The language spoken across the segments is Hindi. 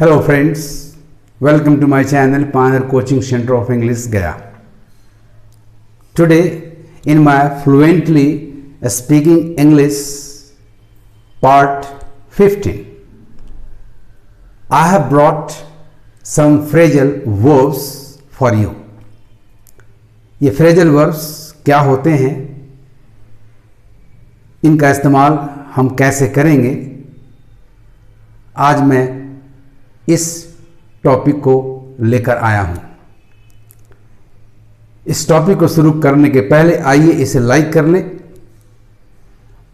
Hello friends, welcome to my channel Pioneer Coaching Center of English Gaya. Today in my fluently speaking English part 15, I have brought some phrasal verbs for you. ये phrasal verbs क्या होते हैं, इनका इस्तेमाल हम कैसे करेंगे, आज मैं इस टॉपिक को लेकर आया हूं। इस टॉपिक को शुरू करने के पहले आइए इसे लाइक कर लें,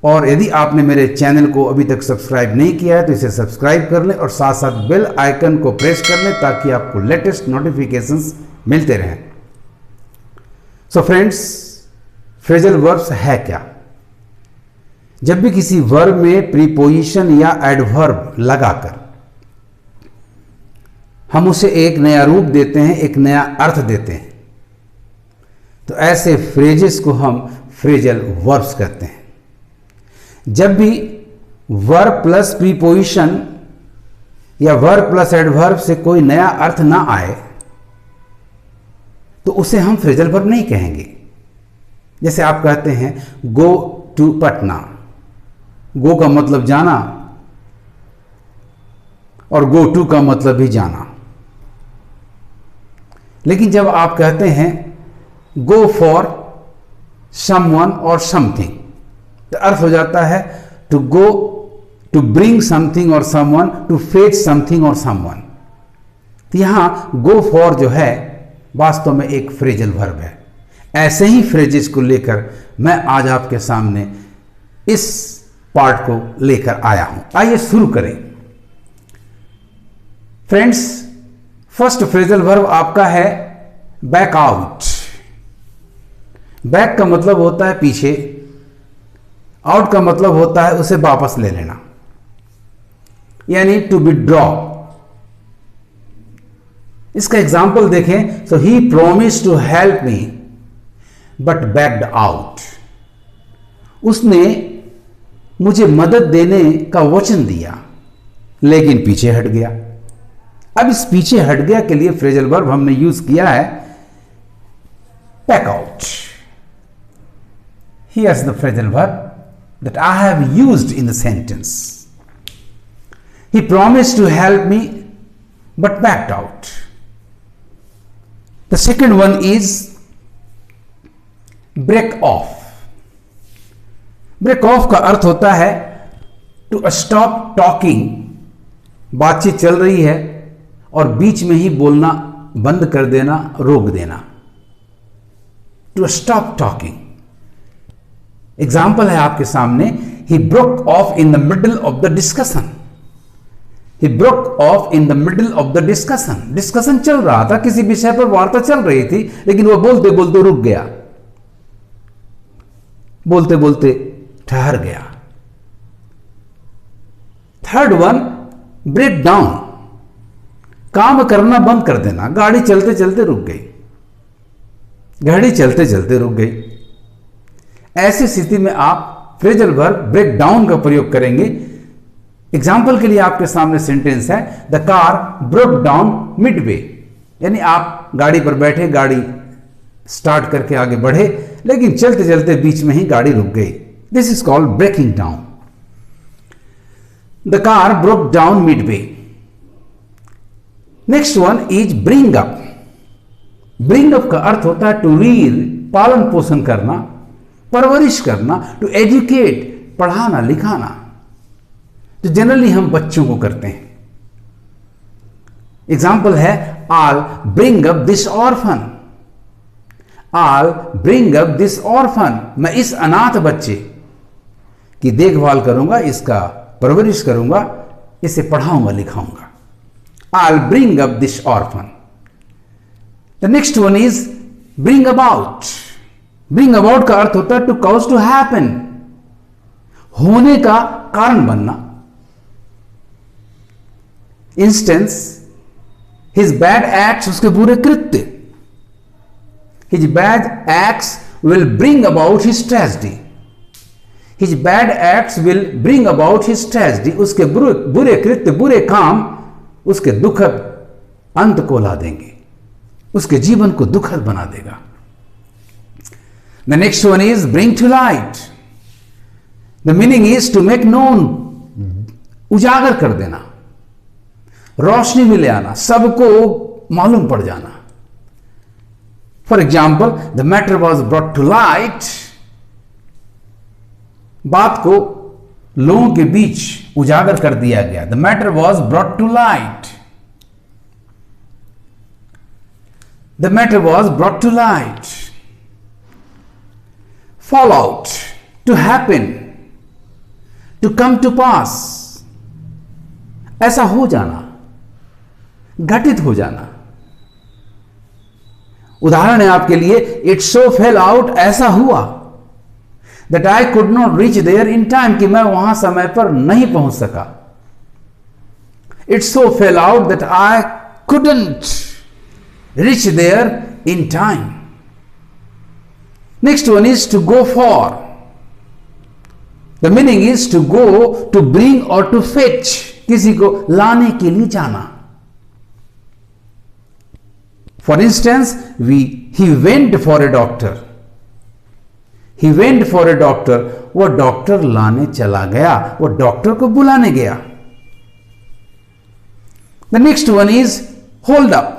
और यदि आपने मेरे चैनल को अभी तक सब्सक्राइब नहीं किया है तो इसे सब्सक्राइब कर लें और साथ साथ बेल आइकन को प्रेस कर लें ताकि आपको लेटेस्ट नोटिफिकेशंस मिलते रहें। सो फ्रेंड्स, फ्रेजल वर्ब्स है क्या? जब भी किसी वर्ब में प्रीपोजिशन या एडवर्ब लगाकर हम उसे एक नया रूप देते हैं, एक नया अर्थ देते हैं, तो ऐसे फ्रेजेस को हम फ्रेजल वर्ब्स कहते हैं। जब भी वर्ब प्लस प्रीपोजिशन या वर्ब प्लस एडवर्ब से कोई नया अर्थ ना आए तो उसे हम फ्रेजल वर्ब नहीं कहेंगे। जैसे आप कहते हैं गो टू पटना, गो का मतलब जाना और गो टू का मतलब भी जाना। लेकिन जब आप कहते हैं गो फॉर समवन और समथिंग, तो अर्थ हो जाता है to go to bring something और समवन, टू फेच समथिंग और समवन। तो यहां गो फॉर जो है वास्तव में एक फ्रेजल वर्ब है। ऐसे ही फ्रेजेस को लेकर मैं आज आपके सामने इस पार्ट को लेकर आया हूं। आइए शुरू करें। फ्रेंड्स, फर्स्ट फ्रेजल वर्ब आपका है बैक आउट। बैक का मतलब होता है पीछे, आउट का मतलब होता है उसे वापस ले लेना, यानी टू विथड्रॉ। इसका एग्जाम्पल देखें तो he promise to help me but backed out. उसने मुझे मदद देने का वचन दिया लेकिन पीछे हट गया। अब इस पीछे हट गया के लिए फ्रेजल वर्ब हमने यूज किया है back out. Here's the phrasal verb that I have used in the sentence. He promised to help me but backed out. The second one is break off. Break off का अर्थ होता है टू स्टॉप टॉकिंग। बातचीत चल रही है और बीच में ही बोलना बंद कर देना, रोक देना, टू स्टॉप टॉकिंग। एग्जाम्पल है आपके सामने, ही broke of in the middle of the discussion. He broke of in the middle of the discussion. Discussion चल रहा था, किसी विषय पर वार्ता चल रही थी, लेकिन वह बोलते बोलते रुक गया, बोलते बोलते ठहर गया। थर्ड वन ब्रेक डाउन, काम करना बंद कर देना। गाड़ी चलते चलते रुक गई, गाड़ी चलते चलते रुक गई। ऐसी स्थिति में आप फ्रेजल वर्ब ब्रेक डाउन का प्रयोग करेंगे। एग्जाम्पल के लिए आपके सामने सेंटेंस है the car broke down Midway, यानी आप गाड़ी पर बैठे, गाड़ी स्टार्ट करके आगे बढ़े, लेकिन चलते चलते बीच में ही गाड़ी रुक गई। This is called breaking down. The car broke down midway. Next one is bring up. Bring up का अर्थ होता है टू रीयर, पालन पोषण करना, परवरिश करना, टू एजुकेट, पढ़ाना लिखाना, जो जनरली हम बच्चों को करते हैं। एग्जाम्पल है I'll bring up this orphan. I'll bring up this orphan. मैं इस अनाथ बच्चे की देखभाल करूंगा, इसका परवरिश करूंगा, इसे पढ़ाऊंगा लिखाऊंगा। I'll bring up this orphan. The next one is bring about. Bring about का अर्थ होता है to cause to happen, होने का कारण बनना। Instance, his bad acts, उसके बुरे कृत्य, his bad acts will bring about his tragedy. His bad acts will bring about his tragedy. उसके बुरे कृत्य, बुरे काम उसके दुखद अंत को ला देंगे, उसके जीवन को दुखद बना देगा। The next one is bring to light. The meaning is to make known, उजागर कर देना, रोशनी में ले आना, सबको मालूम पड़ जाना। For example, the matter was brought to light, बात को लोगों के बीच उजागर कर दिया गया। The matter was brought to light, the matter was brought to light. Fall out, to happen, to come to pass, ऐसा हो जाना, घटित हो जाना। उदाहरण है आपके लिए, इट सो फेल आउट, ऐसा हुआ, that I could not reach there in time, कि मैं वहां समय पर नहीं पहुंच सका। It so fell out that I couldn't reach there in time. Next one is to go for. The meaning is to go, to bring और टू फेच, किसी को लाने के लिए जाना। For instance, he went for a doctor, he went for a doctor, वो डॉक्टर लाने चला गया, वो डॉक्टर को बुलाने गया। The next one is hold up.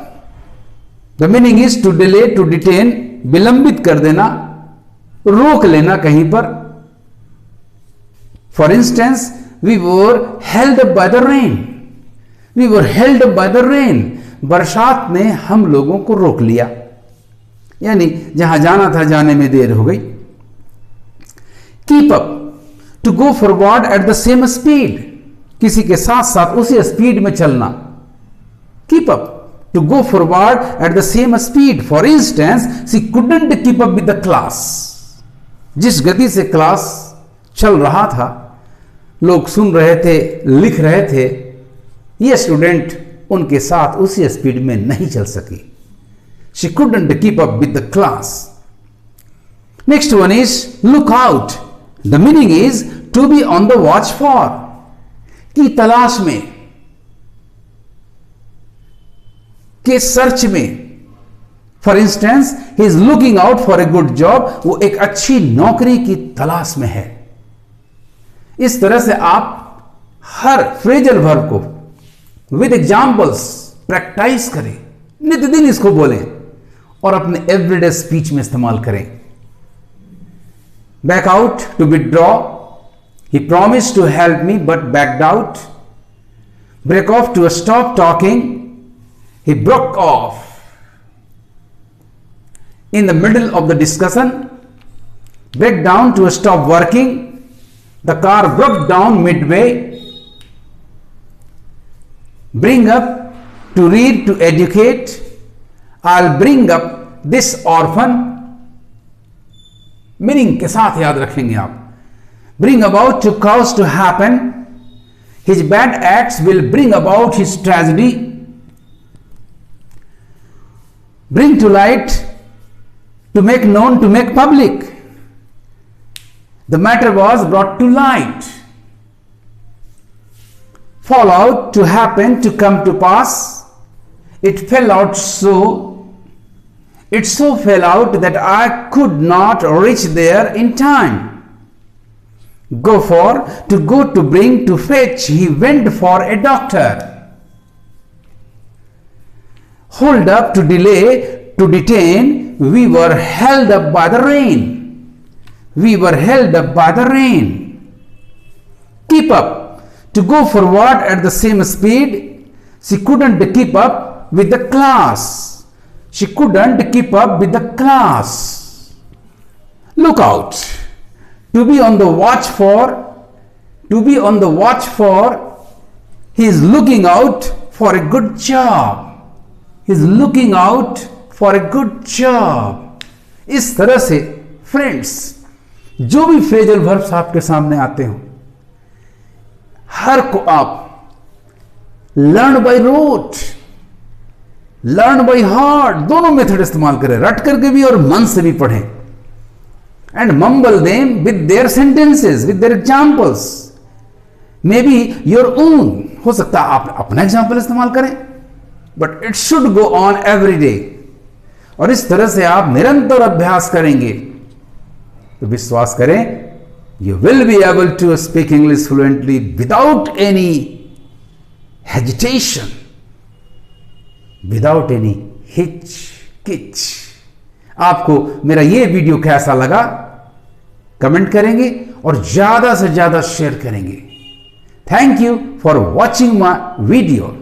The meaning is to delay, to detain, विलंबित कर देना, रोक लेना कहीं पर। For instance, we were held up by the rain, we were held up by the rain, बरसात ने हम लोगों को रोक लिया, यानी जहां जाना था जाने में देर हो गई। Keep up, to go forward at the same speed, किसी के साथ साथ उसी स्पीड में चलना। Keep up, to go forward at the same speed. For instance, she couldn't keep up with the class, जिस गति से क्लास चल रहा था, लोग सुन रहे थे, लिख रहे थे, ये स्टूडेंट उनके साथ उसी स्पीड में नहीं चल सकी। She couldn't keep up with the class. Next one is look out. The meaning is to be on the watch for, की तलाश में, के सर्च में। For instance, he is looking out for a good job, वो एक अच्छी नौकरी की तलाश में है। इस तरह से आप हर फ्रेजल वर्ब को विद एग्जाम्पल्स प्रैक्टिस करें, नित्य दिन इसको बोलें और अपने एवरीडे स्पीच में इस्तेमाल करें। Back out, to withdraw, he promised to help me but backed out. Break off, to stop talking, he broke off in the middle of the discussion. Break down, to stop working, the car broke down midway. Bring up, to read, to educate, I'll bring up this orphan. Meaning के साथ याद रखेंगे आप। Bring about, to cause to happen, his bad acts will bring about his tragedy. Bring to light, to make known, to make public. The matter was brought to light. Fall out, to happen, to come to pass. It fell out so, it so fell out that I could not reach there in time. Go for, to go, to bring, to fetch, he went for a doctor. Hold up, to delay, to detain, we were held up by the rain. We were held up by the rain. Keep up, to go forward at the same speed. She couldn't keep up with the class. She couldn't keep up with the class. Look out, to be on the watch for, to be on the watch for, he is looking out for a good job. He is looking out for a good job. इस तरह से फ्रेंड्स, जो भी फ्रेजल वर्ब्स आपके सामने आते हो, हर को आप learn by rote, learn by heart, दोनों मेथड इस्तेमाल करें, रट करके भी और मन से भी पढ़ें। And mumble them with their sentences, with their examples, may be your own. हो सकता है आप अपना एग्जाम्पल इस्तेमाल करें, but it should go on every day. और इस तरह से आप निरंतर अभ्यास करेंगे तो विश्वास करें, you will be able to speak English fluently without any hesitation, without any हिचकिच। आपको मेरा यह वीडियो कैसा लगा कमेंट करेंगे और ज्यादा से ज्यादा शेयर करेंगे। Thank you for watching my video.